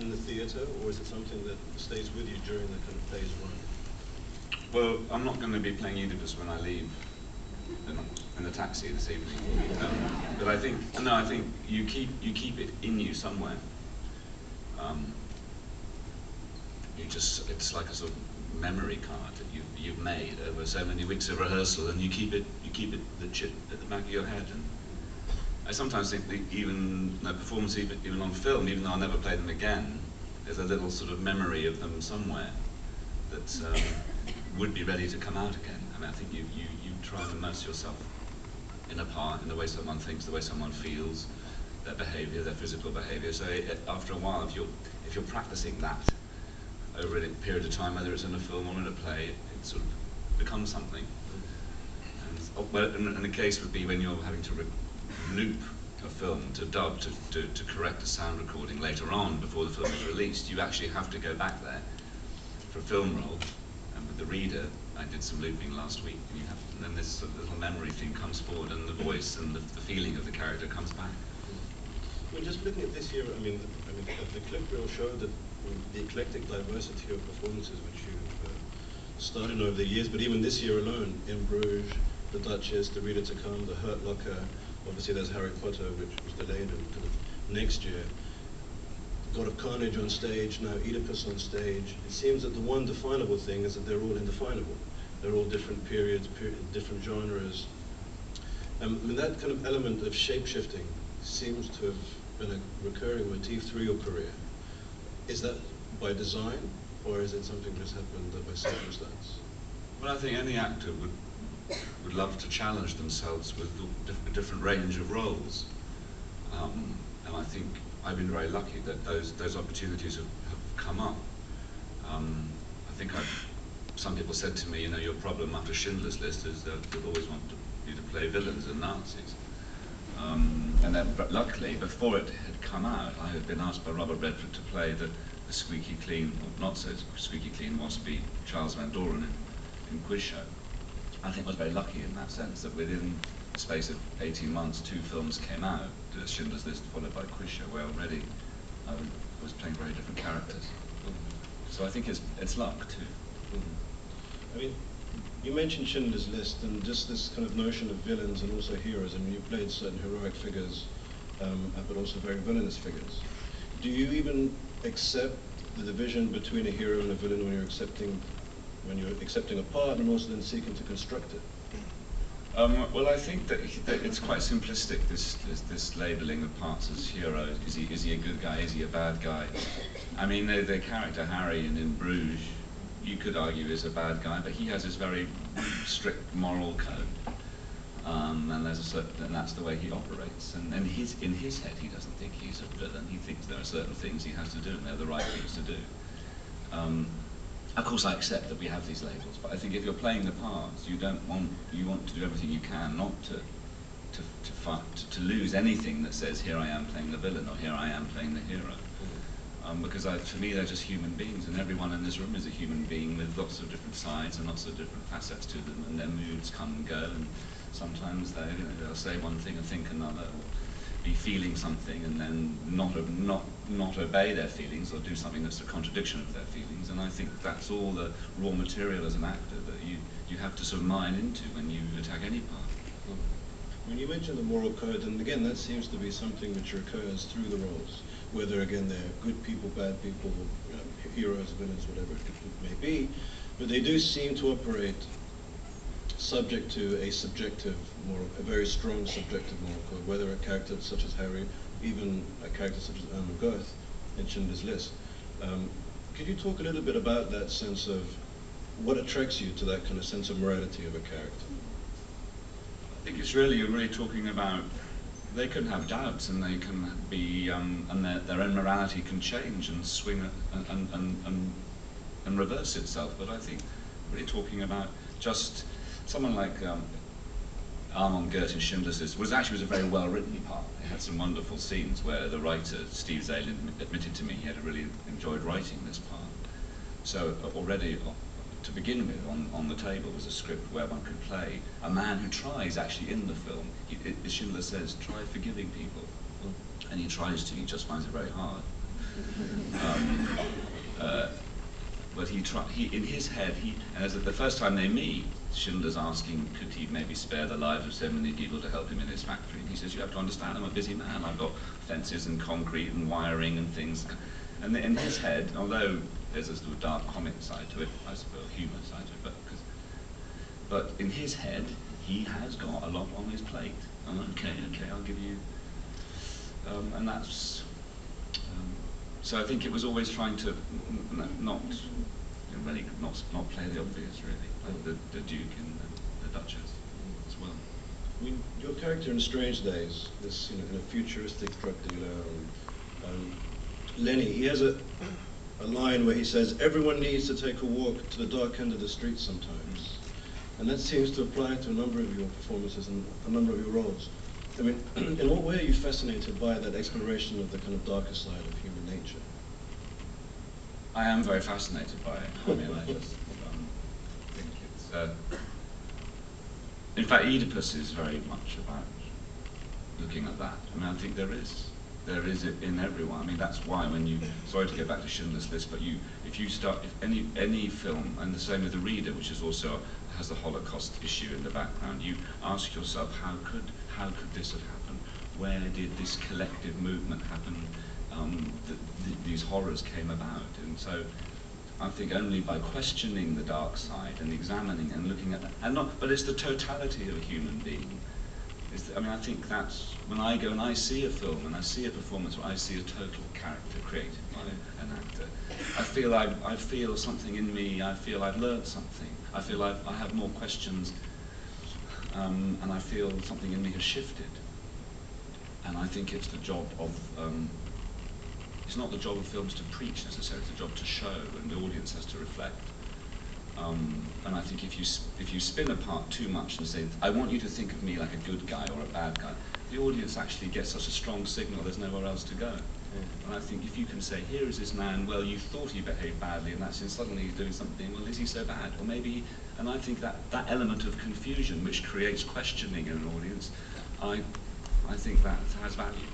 in the theatre, or is it something that stays with you during the kind of play's run? Well, I'm not going to be playing Oedipus when I leave in the taxi this evening. But I think you keep it in you somewhere. It's like a sort of memory card that you've made over so many weeks of rehearsal, and you keep it the chip at the back of your head. And I sometimes think that even performances, even on film, even though I'll never play them again, there's a little sort of memory of them somewhere that would be ready to come out again. I mean, I think you try and immerse yourself in a part, in the way someone thinks, the way someone feels, their behaviour, their physical behaviour. So after a while, if you're practicing that over a period of time, whether it's in a film or in a play, it sort of becomes something. And the case would be when you're having to loop a film to dub, to correct a sound recording later on before the film is released. You actually have to go back there for a film roll, and with the reader, I did some looping last week, and then this sort of little memory thing comes forward, and the voice and the feeling of the character comes back. Well, just looking at this year, I mean, the clip reel showed that the eclectic diversity of performances which you've started over the years, but even this year alone, in Bruges, The Duchess, The Reader to Come, The Hurt Locker, obviously there's Harry Potter, which was delayed until next year, God of Carnage on stage, now Oedipus on stage. It seems that the one definable thing is that they're all indefinable. They're all different periods, different genres. I mean, that kind of element of shape-shifting seems to have been a recurring motif through your career. Is that by design, or is it something that's happened by circumstance? Well, I think any actor would love to challenge themselves with a different range of roles. And I think I've been very lucky that those opportunities have come up. I think some people said to me, you know, your problem after Schindler's List is that they always want you to play villains and Nazis. And then, but luckily, before it had come out, I had been asked by Robert Redford to play the squeaky clean, or not so squeaky clean, waspy Charles Van Doren in Quiz Show. I think I was very lucky in that sense that within the space of 18 months, 2 films came out, Schindler's List followed by Quiz Show, where already I was playing very different characters. So I think it's luck too. I mean, you mentioned Schindler's List and just this kind of notion of villains and also heroes. I mean, you played certain heroic figures, but also very villainous figures. Do you even accept the division between a hero and a villain when you're accepting a part and also then seeking to construct it? Well, I think that it's quite simplistic, this labelling of parts as heroes. Is he a good guy? Is he a bad guy? I mean, the character Harry in Bruges, you could argue is a bad guy, but he has his very strict moral code, and that's the way he operates. And in his head, he doesn't think he's a villain. He thinks there are certain things he has to do, and they're the right things to do. Of course, I accept that we have these labels, but I think if you're playing the parts, you want to do everything you can not to lose anything that says here I am playing the villain or here I am playing the hero. Because for me, they're just human beings, and everyone in this room is a human being with lots of different sides and lots of different facets to them, and their moods come and go, and sometimes they'll say one thing and think another, or be feeling something and then not obey their feelings or do something that's a contradiction of their feelings. And I think that's all the raw material as an actor that you have to sort of mine into when you attack any part. When you mentioned the moral code, and again, that seems to be something which recurs through the roles, whether again they're good people, bad people, heroes, villains, whatever it may be, but they do seem to operate subject to a subjective moral, a very strong subjective moral code, whether a character such as Harry, even a character such as Irma Gerd in Schindler's List. Could you talk a little bit about that sense of what attracts you to that kind of sense of morality of a character? I think it's really talking about they can have doubts and they can be and their own morality can change and swing and reverse itself. But I think really talking about just someone like Armand Gert in Schindler's List was a very well written part. It had some wonderful scenes where the writer Steve Zalen admitted to me he had really enjoyed writing this part. So already to begin with, on the table was a script where one could play a man who tries, actually in the film, as Schindler says, try forgiving people. And he tries to, he just finds it very hard. but he in his head, as the first time they meet, Schindler's asking, could he maybe spare the lives of so many people to help him in his factory? And he says, you have to understand, I'm a busy man. I've got fences and concrete and wiring and things. And in his head, although there's a sort of dark comic side to it, I suppose, humour side to it, but in his head, he has got a lot on his plate. And okay, I'll give you, and that's. So I think it was always trying to not play the obvious, really, like the Duke and the Duchess as well. I mean, your character in Strange Days, this kind of futuristic drug dealer, Lenny, he has a line where he says, everyone needs to take a walk to the dark end of the street sometimes. And that seems to apply to a number of your performances and a number of your roles. I mean, in what way are you fascinated by that exploration of the kind of darker side of human nature? I am very fascinated by it. I mean, I just think it's... in fact, Oedipus is very much about looking at that. I mean, I think there is it in everyone. I mean, that's why when you... Sorry to go back to Schindler's List, but if any film, and the same with The Reader, which is also has the Holocaust issue in the background, you ask yourself, how could this have happened? Where did this collective movement happen? These horrors came about, and so I think only by questioning the dark side and examining and looking at that, but it's the totality of a human being. I mean, I think that's when I go and I see a film and I see a performance where I see a total character created by an actor. I feel something in me. I feel I've learned something. I feel I have more questions, and I feel something in me has shifted. And I think it's the job of. It's not the job of films to preach necessarily. It's the job to show, and the audience has to reflect. And I think if you spin apart too much and say, I want you to think of me like a good guy or a bad guy, the audience actually gets such a strong signal there's nowhere else to go. And I think if you can say, here is this man, well, you thought he behaved badly, and that's suddenly he's doing something, well, is he so bad? Or maybe, and I think that element of confusion which creates questioning in an audience, I think that has value.